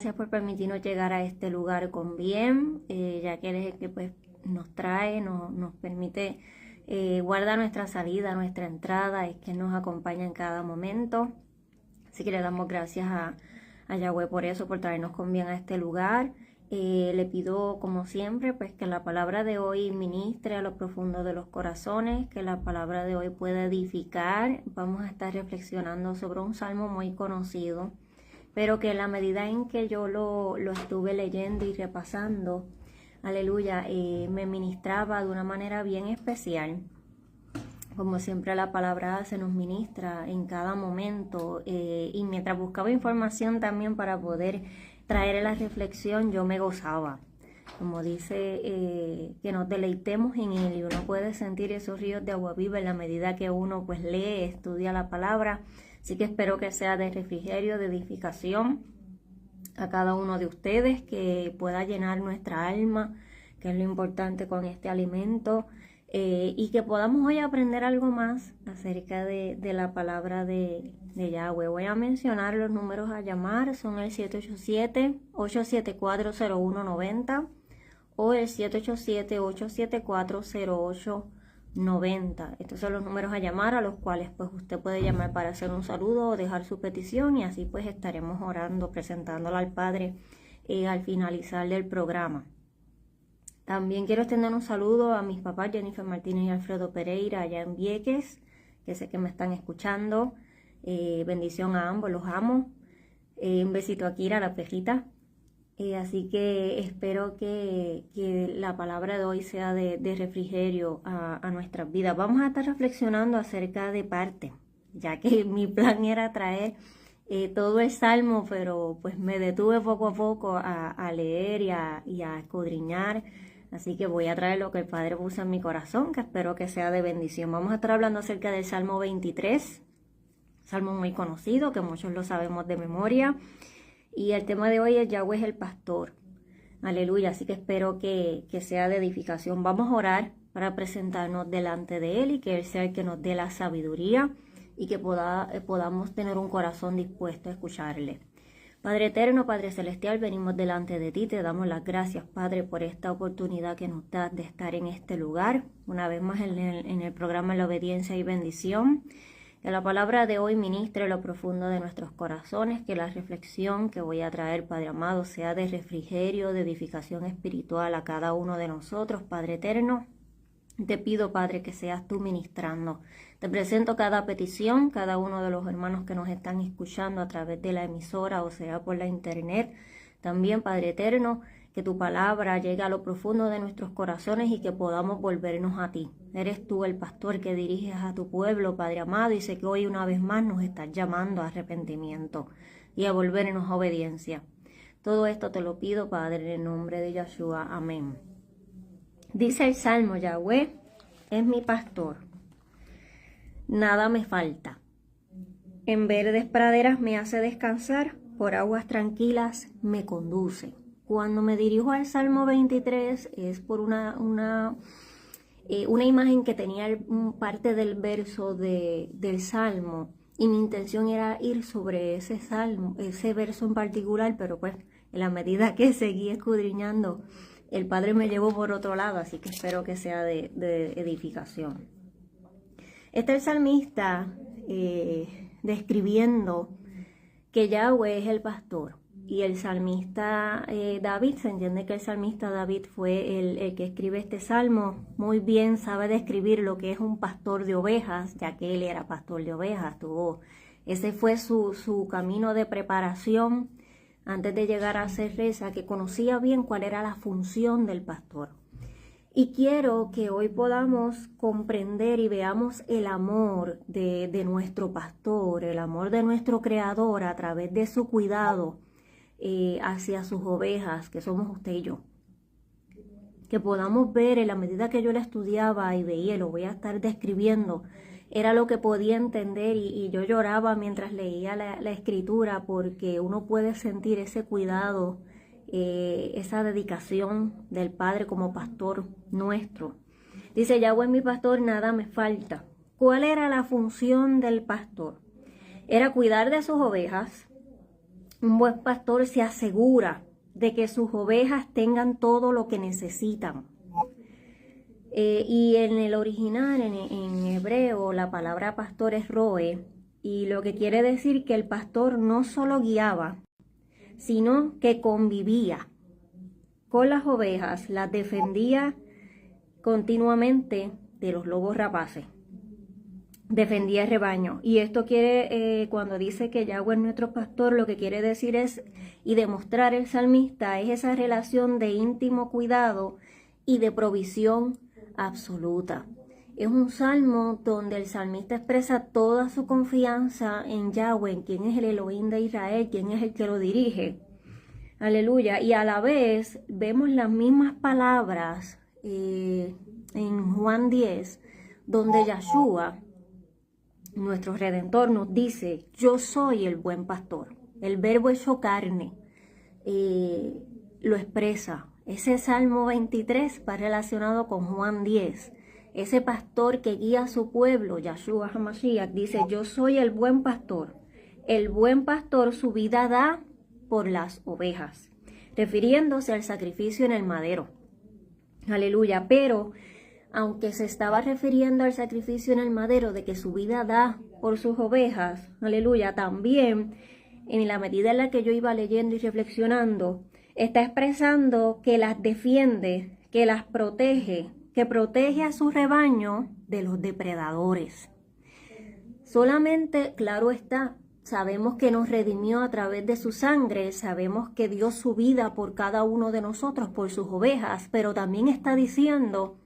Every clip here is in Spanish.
Gracias por permitirnos llegar a este lugar con bien, ya que Él es el que pues, nos trae, nos permite, guarda nuestra salida, nuestra entrada, es que nos acompaña en cada momento. Así que le damos gracias a Yahweh por eso, por traernos con bien a este lugar. Le pido, como siempre, pues que la palabra de hoy ministre a lo profundo de los corazones, que la palabra de hoy pueda edificar. Vamos a estar reflexionando sobre un salmo muy conocido, pero que en la medida en que yo lo estuve leyendo y repasando, aleluya, me ministraba de una manera bien especial. Como siempre la palabra se nos ministra en cada momento, y mientras buscaba información también para poder traer la reflexión, yo me gozaba. Como dice, que nos deleitemos en Él, y uno puede sentir esos ríos de agua viva en la medida que uno pues lee, estudia la palabra. Así que espero que sea de refrigerio, de edificación a cada uno de ustedes, que pueda llenar nuestra alma, que es lo importante con este alimento, y que podamos hoy aprender algo más acerca de la palabra de Yahweh. Voy a mencionar los números a llamar, son el 787-874-0190 o el 787-874-0890. Estos son los números a llamar, a los cuales pues usted puede llamar para hacer un saludo o dejar su petición, y así pues estaremos orando, presentándola al Padre al finalizar del programa. También quiero extender un saludo a mis papás Jennifer Martínez y Alfredo Pereira allá en Vieques, que sé que me están escuchando. Bendición a ambos, los amo. Un besito a Kira, la pejita. Así que espero que la palabra de hoy sea de refrigerio a nuestras vidas. Vamos a estar reflexionando acerca de parte, ya que mi plan era traer todo el salmo, pero pues me detuve poco a poco a leer y a escudriñar. Así que voy a traer lo que el Padre puso en mi corazón, que espero que sea de bendición. Vamos a estar hablando acerca del Salmo 23, salmo muy conocido, que muchos lo sabemos de memoria. Y el tema de hoy es Yahweh es el pastor. Aleluya, así que espero que sea de edificación. Vamos a orar para presentarnos delante de Él, y que Él sea el que nos dé la sabiduría, y que podamos tener un corazón dispuesto a escucharle. Padre eterno, Padre celestial, venimos delante de ti, te damos las gracias, Padre, por esta oportunidad que nos das de estar en este lugar, una vez más en el programa La Obediencia y Bendición. Que la palabra de hoy ministre lo profundo de nuestros corazones, que la reflexión que voy a traer, Padre amado, sea de refrigerio, de edificación espiritual a cada uno de nosotros, Padre eterno. Te pido, Padre, que seas tú ministrando. Te presento cada petición, cada uno de los hermanos que nos están escuchando a través de la emisora o sea por la internet. También, Padre eterno, que tu palabra llegue a lo profundo de nuestros corazones y que podamos volvernos a ti. Eres tú el pastor que diriges a tu pueblo, Padre amado, y sé que hoy una vez más nos estás llamando a arrepentimiento y a volvernos a obediencia. Todo esto te lo pido, Padre, en el nombre de Yahshua. Amén. Dice el Salmo: Yahweh es mi pastor, nada me falta. En verdes praderas me hace descansar, por aguas tranquilas me conduce. Cuando me dirijo al Salmo 23 es por una imagen que tenía parte del verso del Salmo, y mi intención era ir sobre ese salmo, ese verso en particular, pero pues en la medida que seguí escudriñando, el Padre me llevó por otro lado, así que espero que sea de edificación. Está el salmista describiendo que Yahweh es el pastor. Y el salmista David, se entiende que el salmista David fue el que escribe este salmo. Muy bien sabe describir lo que es un pastor de ovejas, ya que él era pastor de ovejas. Ese fue su camino de preparación antes de llegar a ser rey, que conocía bien cuál era la función del pastor. Y quiero que hoy podamos comprender y veamos el amor de nuestro pastor, el amor de nuestro creador a través de su cuidado hacia sus ovejas, que somos usted y yo. Que podamos ver en la medida que yo la estudiaba y veía, lo voy a estar describiendo, era lo que podía entender, y yo lloraba mientras leía la escritura, porque uno puede sentir ese cuidado, esa dedicación del Padre como pastor nuestro. Dice: Yahweh es mi pastor, nada me falta. ¿Cuál era la función del pastor? Era cuidar de sus ovejas, Un buen pastor se asegura de que sus ovejas tengan todo lo que necesitan. Y en el original, en hebreo, la palabra pastor es roe, y lo que quiere decir que el pastor no solo guiaba, sino que convivía con las ovejas, las defendía continuamente de los lobos rapaces, defendía el rebaño. Y esto quiere, cuando dice que Yahweh es nuestro pastor, lo que quiere decir es, y demostrar el salmista, es esa relación de íntimo cuidado y de provisión absoluta. Es un salmo donde el salmista expresa toda su confianza en Yahweh, en quién es el Elohim de Israel, quién es el que lo dirige. Aleluya. Y a la vez vemos las mismas palabras en Juan 10, donde Yahshua, nuestro Redentor, nos dice: yo soy el buen pastor. El verbo hecho carne lo expresa. Ese Salmo 23 va relacionado con Juan 10. Ese pastor que guía a su pueblo, Yahshua HaMashiach, dice: yo soy el buen pastor. El buen pastor su vida da por las ovejas, refiriéndose al sacrificio en el madero. Aleluya. Pero aunque se estaba refiriendo al sacrificio en el madero, de que su vida da por sus ovejas, aleluya, también en la medida en la que yo iba leyendo y reflexionando, está expresando que las defiende, que las protege, que protege a su rebaño de los depredadores. Solamente, claro está, sabemos que nos redimió a través de su sangre, sabemos que dio su vida por cada uno de nosotros, por sus ovejas, pero también está diciendo: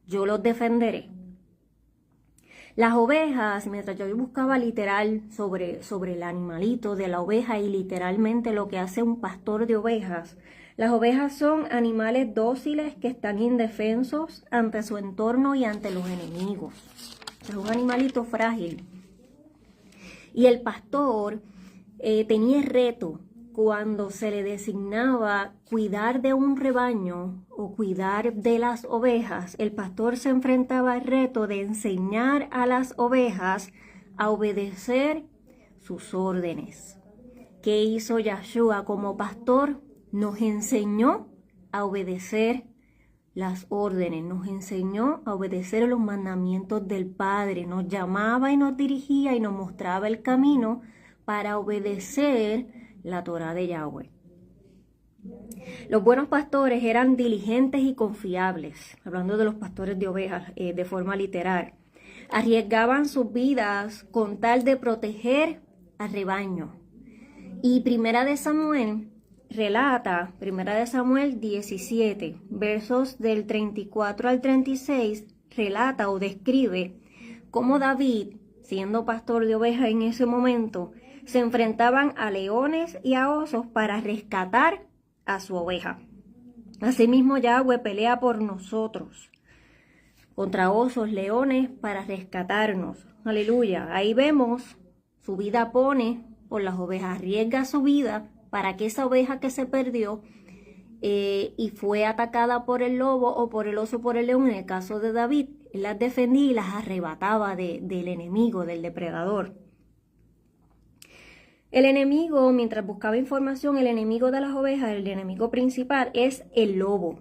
yo los defenderé. Las ovejas, mientras yo buscaba literal sobre el animalito de la oveja y literalmente lo que hace un pastor de ovejas, las ovejas son animales dóciles que están indefensos ante su entorno y ante los enemigos. Es un animalito frágil. Y el pastor tenía el reto cuando se le designaba cuidar de un rebaño o cuidar de las ovejas. El pastor se enfrentaba al reto de enseñar a las ovejas a obedecer sus órdenes. ¿Qué hizo Yahshua como pastor? Nos enseñó a obedecer las órdenes, nos enseñó a obedecer los mandamientos del Padre, nos llamaba y nos dirigía y nos mostraba el camino para obedecer la Torá de Yahweh. Los buenos pastores eran diligentes y confiables, hablando de los pastores de ovejas de forma literal. Arriesgaban sus vidas con tal de proteger al rebaño. Y Primera de Samuel relata, Primera de Samuel 17, versos del 34 al 36, relata o describe cómo David, siendo pastor de ovejas en ese momento, se enfrentaban a leones y a osos para rescatar a su oveja. Asimismo, Yahweh pelea por nosotros, contra osos, leones, para rescatarnos. Aleluya. Ahí vemos, su vida pone por las ovejas, arriesga su vida para que esa oveja que se perdió y fue atacada por el lobo o por el oso, por el león, en el caso de David, él las defendía y las arrebataba del enemigo, del depredador. El enemigo, mientras buscaba información, el enemigo de las ovejas, el enemigo principal es el lobo.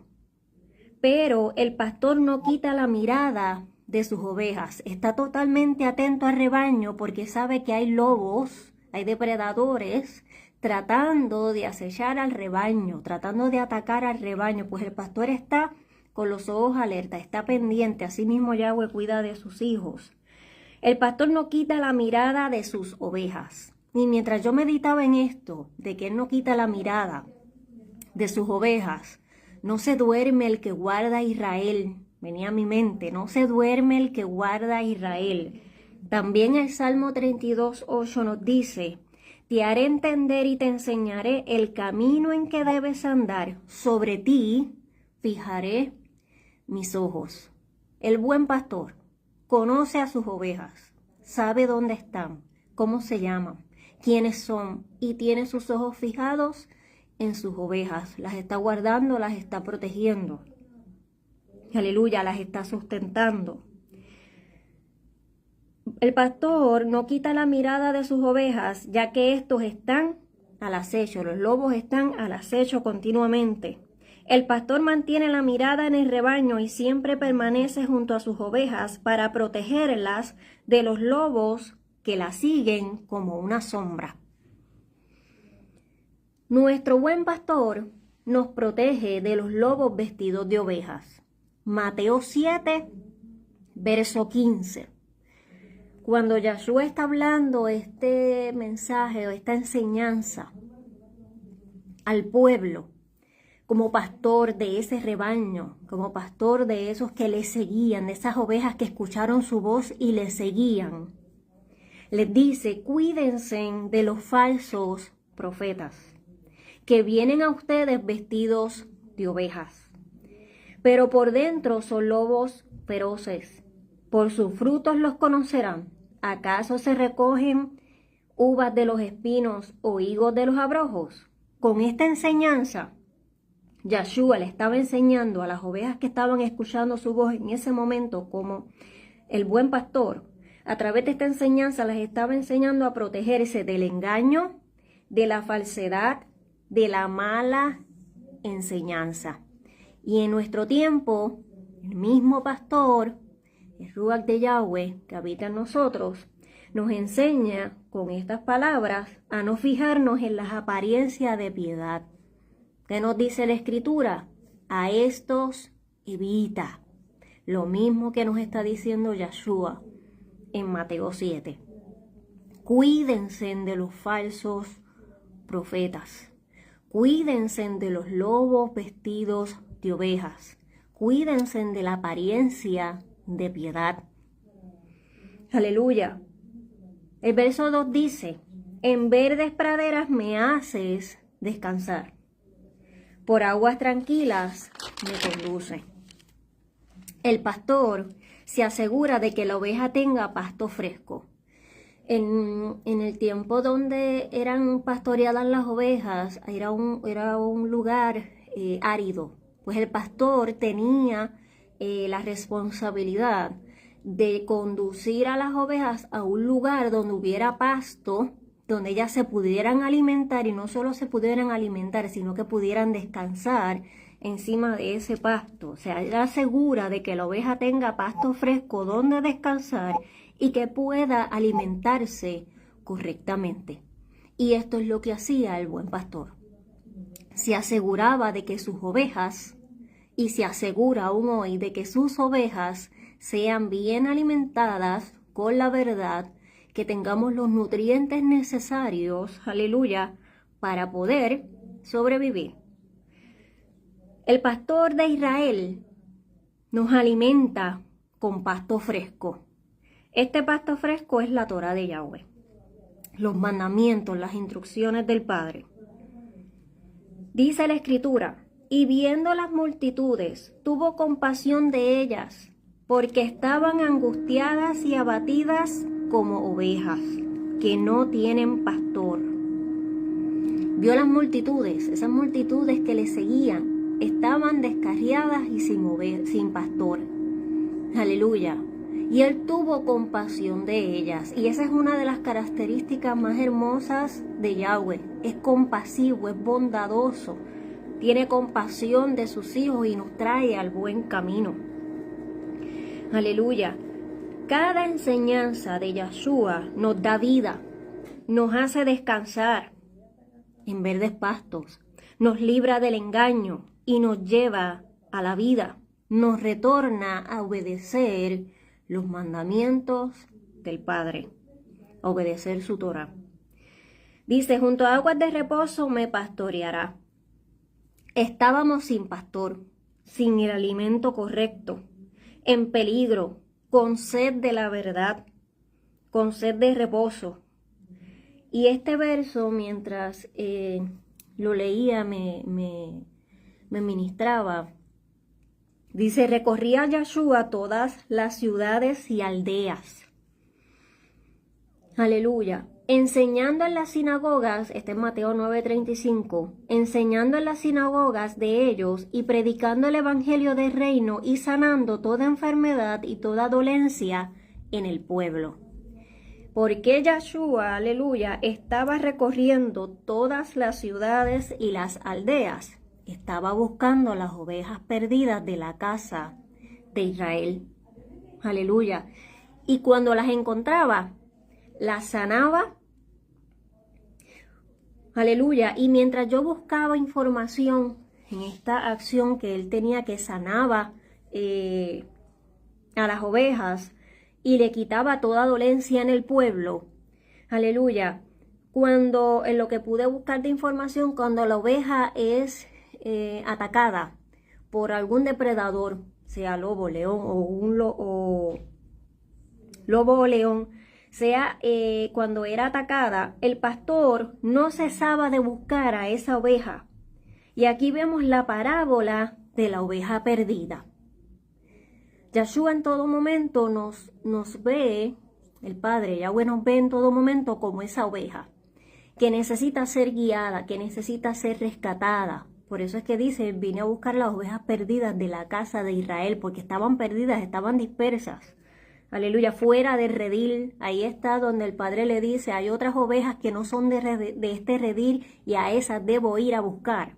Pero el pastor no quita la mirada de sus ovejas, está totalmente atento al rebaño porque sabe que hay lobos, hay depredadores tratando de acechar al rebaño, tratando de atacar al rebaño, pues el pastor está con los ojos alerta, está pendiente. Asimismo, Yahweh cuida de sus hijos. El pastor no quita la mirada de sus ovejas. Y mientras yo meditaba en esto, de que él no quita la mirada de sus ovejas, no se duerme el que guarda a Israel. Venía a mi mente, no se duerme el que guarda a Israel. También el Salmo 32:8 nos dice: te haré entender y te enseñaré el camino en que debes andar. Sobre ti fijaré mis ojos. El buen pastor conoce a sus ovejas, sabe dónde están, cómo se llaman, quiénes son, y tiene sus ojos fijados en sus ovejas. Las está guardando, las está protegiendo. Aleluya, las está sustentando. El pastor no quita la mirada de sus ovejas, ya que estos están al acecho, los lobos están al acecho continuamente. El pastor mantiene la mirada en el rebaño y siempre permanece junto a sus ovejas para protegerlas de los lobos que la siguen como una sombra. Nuestro buen pastor nos protege de los lobos vestidos de ovejas. Mateo 7, verso 15. Cuando Yahshua está hablando este mensaje o esta enseñanza al pueblo, como pastor de ese rebaño, como pastor de esos que le seguían, de esas ovejas que escucharon su voz y le seguían, les dice: cuídense de los falsos profetas que vienen a ustedes vestidos de ovejas, pero por dentro son lobos feroces. Por sus frutos los conocerán. ¿Acaso se recogen uvas de los espinos o higos de los abrojos? Con esta enseñanza, Yahshua le estaba enseñando a las ovejas que estaban escuchando su voz en ese momento como el buen pastor. A través de esta enseñanza les estaba enseñando a protegerse del engaño, de la falsedad, de la mala enseñanza. Y en nuestro tiempo, el mismo pastor, el Ruach de Yahweh que habita en nosotros, nos enseña con estas palabras a no fijarnos en las apariencias de piedad. ¿Qué nos dice la Escritura? A estos evita. Lo mismo que nos está diciendo Yahshua en Mateo 7. Cuídense de los falsos profetas. Cuídense de los lobos vestidos de ovejas. Cuídense de la apariencia de piedad. Aleluya. El verso 2 dice: en verdes praderas me haces descansar. Por aguas tranquilas me conduce. El pastor se asegura de que la oveja tenga pasto fresco. En el tiempo donde eran pastoreadas las ovejas, era un lugar árido. Pues el pastor tenía la responsabilidad de conducir a las ovejas a un lugar donde hubiera pasto, donde ellas se pudieran alimentar, y no solo se pudieran alimentar, sino que pudieran descansar encima de ese pasto. O sea, ella asegura de que la oveja tenga pasto fresco donde descansar y que pueda alimentarse correctamente. Y esto es lo que hacía el buen pastor. Se aseguraba de que sus ovejas, y se asegura aún hoy de que sus ovejas sean bien alimentadas con la verdad, que tengamos los nutrientes necesarios, aleluya, para poder sobrevivir. El pastor de Israel nos alimenta con pasto fresco. Este pasto fresco es la Torá de Yahweh, los mandamientos, las instrucciones del Padre. Dice la Escritura: y viendo las multitudes, tuvo compasión de ellas, porque estaban angustiadas y abatidas como ovejas que no tienen pastor. Vio las multitudes, esas multitudes que le seguían, estaban descarriadas y sin pastor. Aleluya. Y él tuvo compasión de ellas. Y esa es una de las características más hermosas de Yahweh. Es compasivo, es bondadoso. Tiene compasión de sus hijos y nos trae al buen camino. Aleluya. Cada enseñanza de Yahshua nos da vida, nos hace descansar en verdes pastos, nos libra del engaño y nos lleva a la vida, nos retorna a obedecer los mandamientos del Padre, a obedecer su Torah. Dice: junto a aguas de reposo me pastoreará. Estábamos sin pastor, sin el alimento correcto, en peligro, con sed de la verdad, con sed de reposo. Y este verso, mientras lo leía, me ministraba. Dice: recorría Yahshua todas las ciudades y aldeas. Aleluya. Enseñando en las sinagogas, este es Mateo 9:35, enseñando en las sinagogas de ellos y predicando el evangelio del reino y sanando toda enfermedad y toda dolencia en el pueblo. Porque Yahshua, aleluya, estaba recorriendo todas las ciudades y las aldeas. Estaba buscando las ovejas perdidas de la casa de Israel. Aleluya. Y cuando las encontraba, las sanaba. Aleluya. Y mientras yo buscaba información en esta acción que él tenía, que sanaba a las ovejas y le quitaba toda dolencia en el pueblo. Aleluya. Cuando, en lo que pude buscar de información, cuando la oveja es atacada por algún depredador, sea lobo, león o lobo o león, sea cuando era atacada, el pastor no cesaba de buscar a esa oveja. Y aquí vemos la parábola de la oveja perdida. Yahshua en todo momento nos ve, el Padre Yahweh nos ve en todo momento como esa oveja, que necesita ser guiada, que necesita ser rescatada. Por eso es que dice, vine a buscar las ovejas perdidas de la casa de Israel, porque estaban perdidas, estaban dispersas. Aleluya, fuera del redil, ahí está donde el Padre le dice, hay otras ovejas que no son de este redil y a esas debo ir a buscar.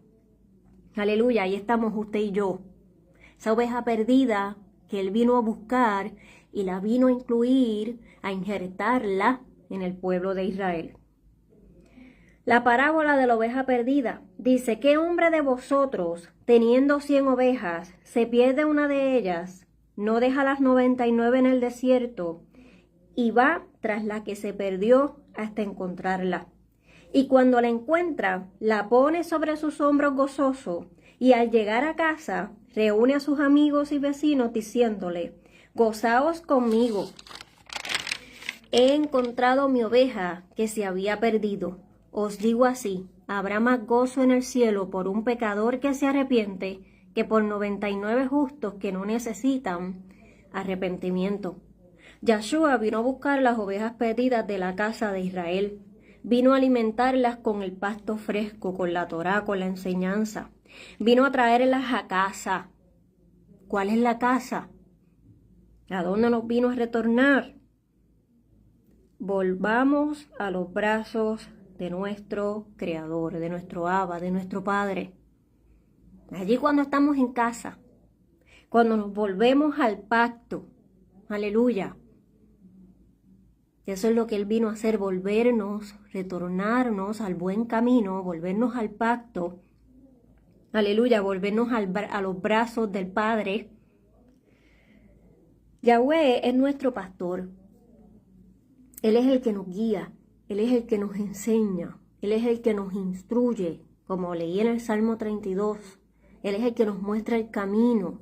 Aleluya, ahí estamos usted y yo. Esa oveja perdida que él vino a buscar y la vino a incluir, a injertarla en el pueblo de Israel. La parábola de la oveja perdida dice, ¿qué hombre de vosotros, teniendo 100 ovejas, se pierde una de ellas, no deja las 99 en el desierto y va tras la que se perdió hasta encontrarla? Y cuando la encuentra, la pone sobre sus hombros gozoso, y al llegar a casa, reúne a sus amigos y vecinos diciéndole, gozaos conmigo, he encontrado mi oveja que se había perdido. Os digo así, habrá más gozo en el cielo por un pecador que se arrepiente que por 99 justos que no necesitan arrepentimiento. Yahshua vino a buscar las ovejas perdidas de la casa de Israel. Vino a alimentarlas con el pasto fresco, con la Torá, con la enseñanza. Vino a traerlas a casa. ¿Cuál es la casa? ¿A dónde nos vino a retornar? Volvamos a los brazos de nuestro Creador, de nuestro Abba, de nuestro Padre. Allí cuando estamos en casa, cuando nos volvemos al pacto, aleluya. Eso es lo que Él vino a hacer, volvernos, retornarnos al buen camino, volvernos al pacto, aleluya, volvernos a los brazos del Padre. Yahweh es nuestro pastor. Él es el que nos guía, Él es el que nos enseña, Él es el que nos instruye, como leí en el Salmo 32. Él es el que nos muestra el camino.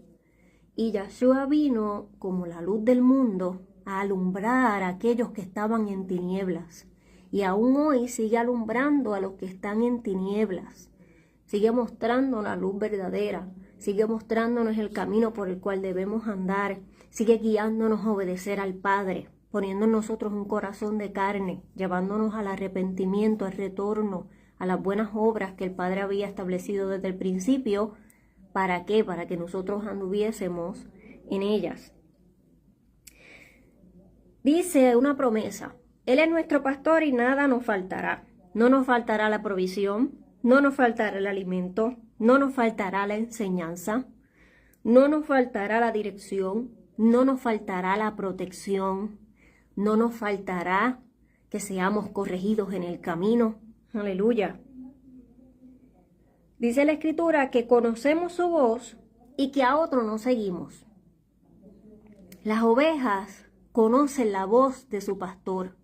Y Yahshua vino como la luz del mundo a alumbrar a aquellos que estaban en tinieblas. Y aún hoy sigue alumbrando a los que están en tinieblas. Sigue mostrando la luz verdadera. Sigue mostrándonos el camino por el cual debemos andar. Sigue guiándonos a obedecer al Padre, poniendo en nosotros un corazón de carne, llevándonos al arrepentimiento, al retorno, a las buenas obras que el Padre había establecido desde el principio. ¿Para qué? Para que nosotros anduviésemos en ellas. Dice una promesa, Él es nuestro pastor y nada nos faltará. No nos faltará la provisión, no nos faltará el alimento, no nos faltará la enseñanza, no nos faltará la dirección, no nos faltará la protección, no nos faltará que seamos corregidos en el camino. Aleluya. Dice la Escritura que conocemos su voz y que a otro no seguimos. Las ovejas conocen la voz de su pastor.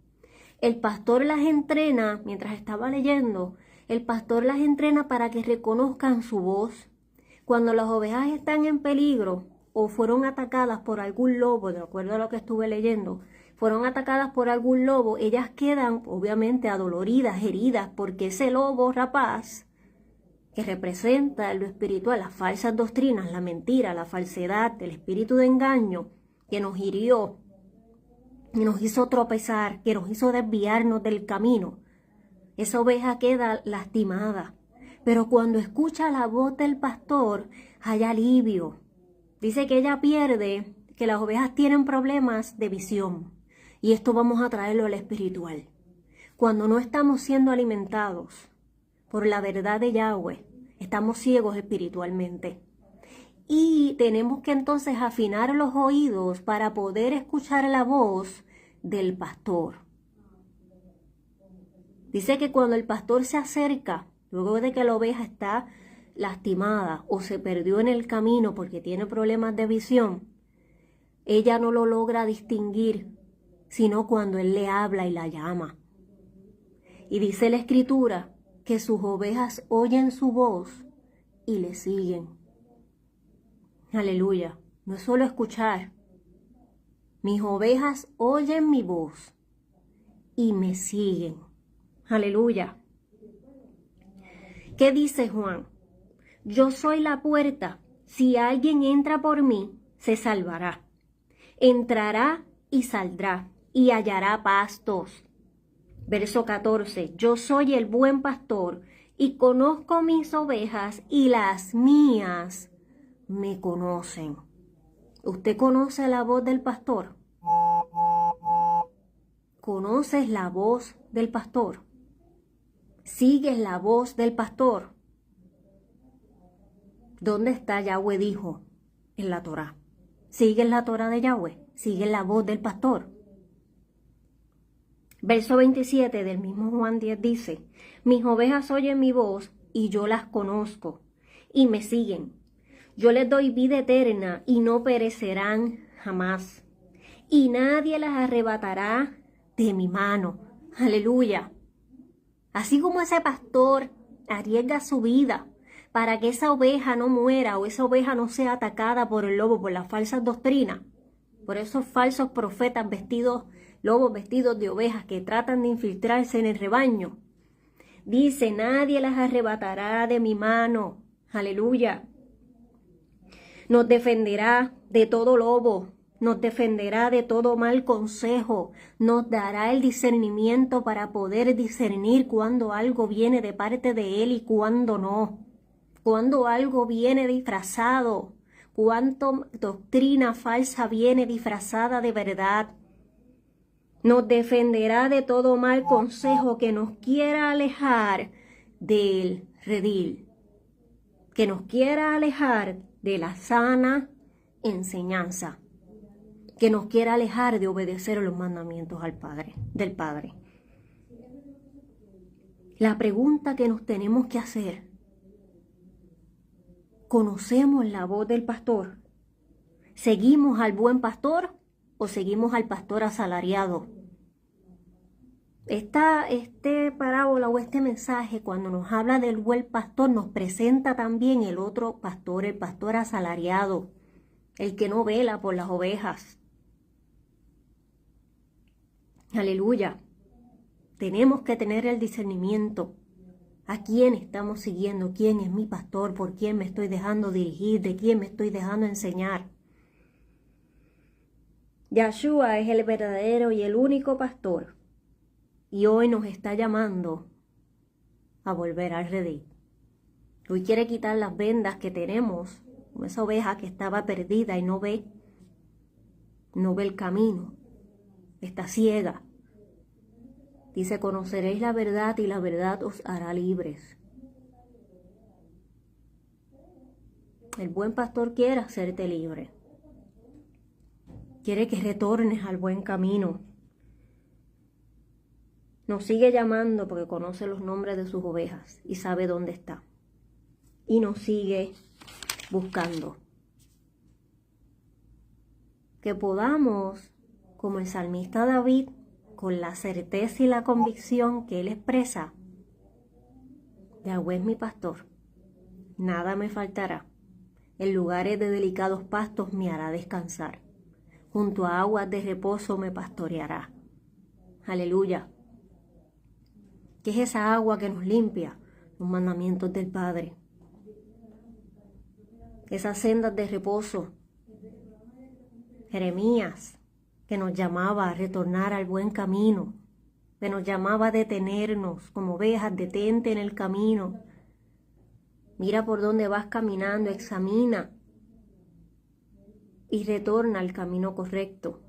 El pastor las entrena, mientras estaba leyendo, el pastor las entrena para que reconozcan su voz. Cuando las ovejas están en peligro o fueron atacadas por algún lobo, de acuerdo a lo que estuve leyendo, fueron atacadas por algún lobo, ellas quedan obviamente adoloridas, heridas, porque ese lobo rapaz que representa en lo espiritual las falsas doctrinas, la mentira, la falsedad, el espíritu de engaño que nos hirió y nos hizo tropezar, que nos hizo desviarnos del camino. Esa oveja queda lastimada, pero cuando escucha la voz del pastor hay alivio. Dice que ella pierde, que las ovejas tienen problemas de visión Y esto vamos a traerlo al espiritual. Cuando no estamos siendo alimentados por la verdad de Yahweh, estamos ciegos espiritualmente. Y tenemos que entonces afinar los oídos para poder escuchar la voz del pastor. Dice que cuando el pastor se acerca, luego de que la oveja está lastimada o se perdió en el camino porque tiene problemas de visión, ella no lo logra distinguir, sino cuando él le habla y la llama. Y dice la Escritura que sus ovejas oyen su voz y le siguen. Aleluya. No es solo escuchar. Mis ovejas oyen mi voz y me siguen. Aleluya. ¿Qué dice Juan? Yo soy la puerta. Si alguien entra por mí, se salvará. Entrará y saldrá y hallará pastos. Verso 14. Yo soy el buen pastor y conozco mis ovejas y las mías me conocen. ¿Usted conoce la voz del pastor? ¿Conoces la voz del pastor? ¿Sigues la voz del pastor? ¿Dónde está Yahweh dijo? En la Torá. ¿Sigues la Torá de Yahweh? ¿Sigues la voz del pastor? Verso 27 del mismo Juan 10 dice, mis ovejas oyen mi voz y yo las conozco y me siguen. Yo les doy vida eterna y no perecerán jamás. Y nadie las arrebatará de mi mano. Aleluya. Así como ese pastor arriesga su vida para que esa oveja no muera o esa oveja no sea atacada por el lobo, por las falsas doctrinas, por esos falsos profetas lobos vestidos de ovejas que tratan de infiltrarse en el rebaño. Dice, nadie las arrebatará de mi mano. Aleluya. Nos defenderá de todo lobo, nos defenderá de todo mal consejo, nos dará el discernimiento para poder discernir cuando algo viene de parte de Él y cuando no, cuando algo viene disfrazado, cuánto doctrina falsa viene disfrazada de verdad. Nos defenderá de todo mal consejo que nos quiera alejar del redil, que nos quiera alejar de la sana enseñanza, que nos quiera alejar de obedecer los mandamientos del Padre. La pregunta que nos tenemos que hacer, ¿conocemos la voz del pastor? ¿Seguimos al buen pastor o seguimos al pastor asalariado? Este parábola o este mensaje, cuando nos habla del buen pastor, nos presenta también el otro pastor, el pastor asalariado, el que no vela por las ovejas. Aleluya. Tenemos que tener el discernimiento. ¿A quién estamos siguiendo? ¿Quién es mi pastor? ¿Por quién me estoy dejando dirigir? ¿De quién me estoy dejando enseñar? Yahshua es el verdadero y el único pastor. Y hoy nos está llamando a volver al redil. Hoy quiere quitar las vendas que tenemos, como esa oveja que estaba perdida y no ve el camino, está ciega. Dice, conoceréis la verdad y la verdad os hará libres. El buen pastor quiere hacerte libre. Quiere que retornes al buen camino. Nos sigue llamando porque conoce los nombres de sus ovejas y sabe dónde está. Y nos sigue buscando. Que podamos, como el salmista David, con la certeza y la convicción que él expresa, Yahweh es mi pastor, nada me faltará. En lugares de delicados pastos me hará descansar. Junto a aguas de reposo me pastoreará. Aleluya. ¿Qué es esa agua que nos limpia? Los mandamientos del Padre. Esas sendas de reposo. Jeremías, que nos llamaba a retornar al buen camino, que nos llamaba a detenernos como ovejas, detente en el camino. Mira por dónde vas caminando, examina y retorna al camino correcto.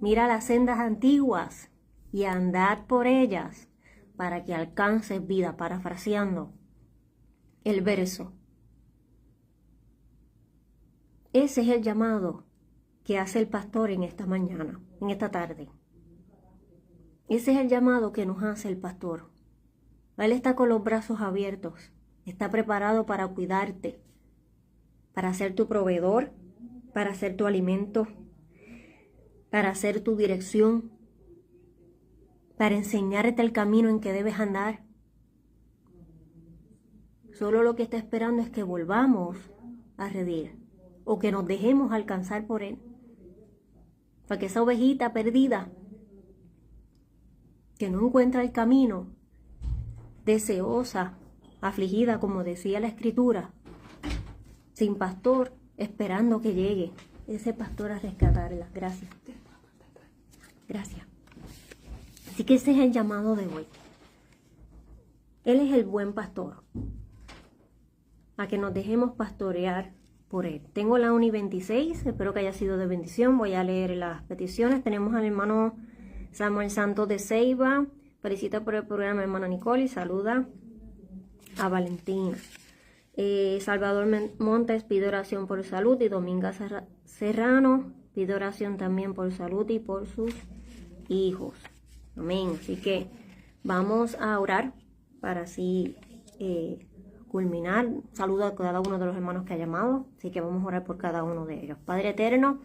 Mira las sendas antiguas y andad por ellas para que alcances vida, parafraseando el verso. Ese es el llamado que hace el pastor en esta mañana, en esta tarde. Ese es el llamado que nos hace el pastor. Él está con los brazos abiertos, está preparado para cuidarte, para ser tu proveedor, para ser tu alimento, para ser tu dirección, para enseñarte el camino en que debes andar. Solo lo que está esperando es que volvamos a redil o que nos dejemos alcanzar por Él. Para que esa ovejita perdida que no encuentra el camino, deseosa, afligida, como decía la Escritura, sin pastor, esperando que llegue ese pastor a rescatarla. Gracias. Gracias. Así que ese es el llamado de hoy. Él es el buen pastor. A que nos dejemos pastorear por Él. Tengo la Uni 26, espero que haya sido de bendición. Voy a leer las peticiones. Tenemos al hermano Samuel Santos de Ceiba. Felicita por el programa hermana Nicole y saluda a Valentina. Salvador Montes pide oración por salud y Dominga Serrano pide oración también por salud y por sus hijos. Amén. Así que vamos a orar para así culminar. Saludo a cada uno de los hermanos que ha llamado. Así que vamos a orar por cada uno de ellos. Padre eterno,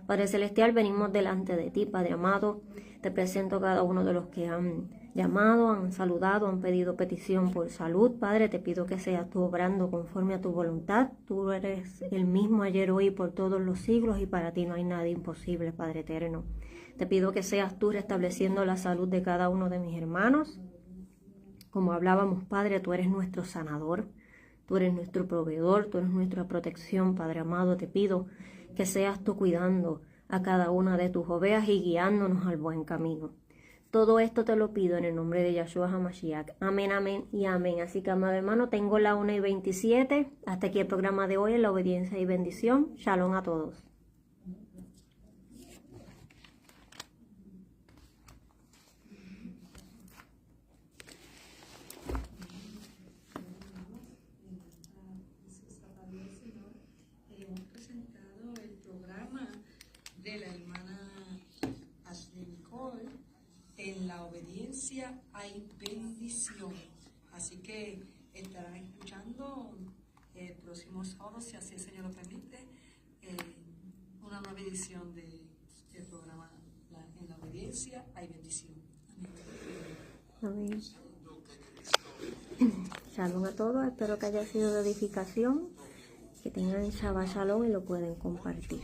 Padre celestial, venimos delante de ti, Padre amado. Te presento a cada uno de los que han llamado, han saludado, han pedido petición por salud. Padre, te pido que seas tú obrando conforme a tu voluntad. Tú eres el mismo ayer, hoy y por todos los siglos y para ti no hay nada imposible, Padre eterno. Te pido que seas tú restableciendo la salud de cada uno de mis hermanos. Como hablábamos, Padre, tú eres nuestro sanador, tú eres nuestro proveedor, tú eres nuestra protección, Padre amado. Te pido que seas tú cuidando a cada una de tus ovejas y guiándonos al buen camino. Todo esto te lo pido en el nombre de Yahshua HaMashiach. Amén, amén y amén. Así que, amado hermano, tengo la 1:27. Hasta aquí el programa de hoy en la obediencia y bendición. Shalom a todos. De la hermana Ashley Nicole, en la obediencia hay bendición. Así que estarán escuchando el próximo sábado, si así el Señor lo permite, una nueva edición del programa En la obediencia hay bendición. Amén. Shalom a todos, espero que haya sido de edificación, que tengan Shabbat Shalom y lo pueden compartir.